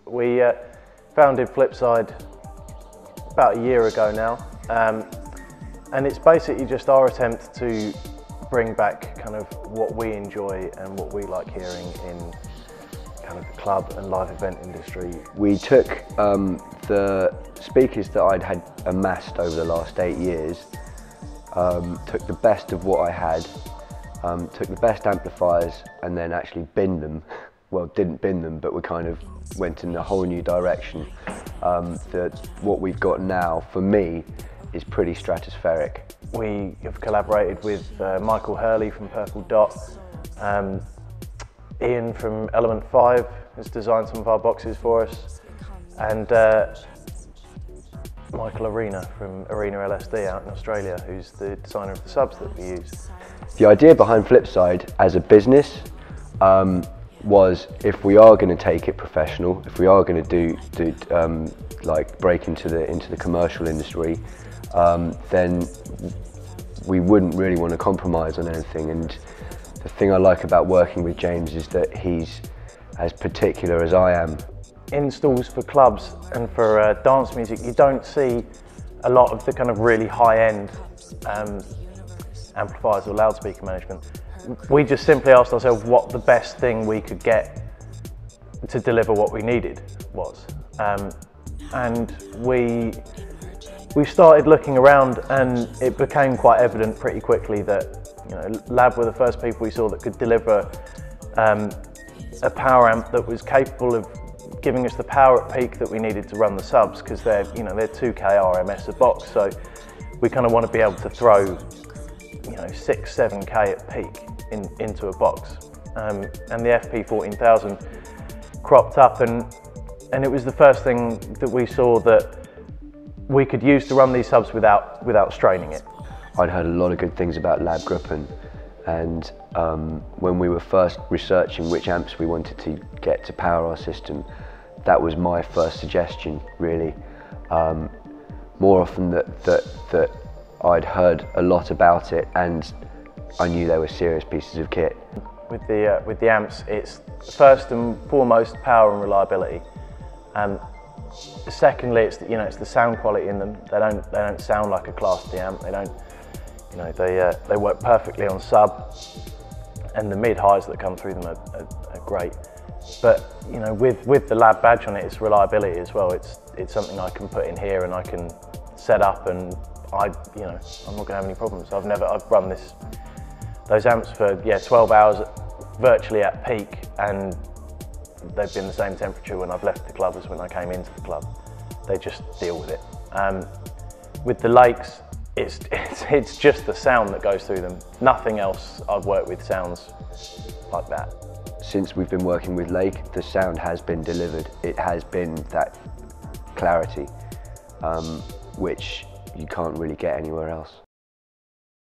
We founded Flipside about a year ago now, and it's basically just our attempt to bring back kind of what we enjoy and what we like hearing in kind of the club and live event industry. We took the speakers that I'd had amassed over the last 8 years, took the best of what I had, took the best amplifiers and then actually binned them. Well, didn't bin them, but we kind of went in a whole new direction. What we've got now, for me, is pretty stratospheric. We have collaborated with Michael Hurley from Purple Dot. Ian from Element 5 has designed some of our boxes for us. And Michael Arena from Arena LSD out in Australia, who's the designer of the subs that we use. The idea behind Flipside as a business was, if we are going to take it professional, if we are going to do like break into the commercial industry, then we wouldn't really want to compromise on anything. And the thing I like about working with James is that he's as particular as I am. Installs for clubs and for dance music, you don't see a lot of the kind of really high-end amplifiers or loudspeaker management. We just simply asked ourselves what the best thing we could get to deliver what we needed was. And we started looking around, and it became quite evident pretty quickly that, you know, Lab were the first people we saw that could deliver a power amp that was capable of giving us the power at peak that we needed to run the subs, because they're 2K RMS a box, so we kind of want to be able to throw 6-7K at peak into a box. And the FP14000 cropped up, and it was the first thing that we saw that we could use to run these subs without straining it. I'd heard a lot of good things about Lab.gruppen, and when we were first researching which amps we wanted to get to power our system, that was my first suggestion, really. More often that I'd heard a lot about it, and I knew they were serious pieces of kit. With the amps, it's first and foremost power and reliability. Secondly, it's the sound quality in them. They don't sound like a Class D amp. They don't, they work perfectly on sub, and the mid-highs that come through them are great. But with the Lab badge on it, it's reliability as well. It's something I can put in here and I can set up, and I'm not going to have any problems. I've run those amps for 12 hours virtually at peak, and they've been the same temperature when I've left the club as when I came into the club. They just deal with it. With the Lakes, it's just the sound that goes through them. Nothing else I've worked with sounds like that. Since we've been working with Lake, the sound has been delivered. It has been that clarity, which you can't really get anywhere else.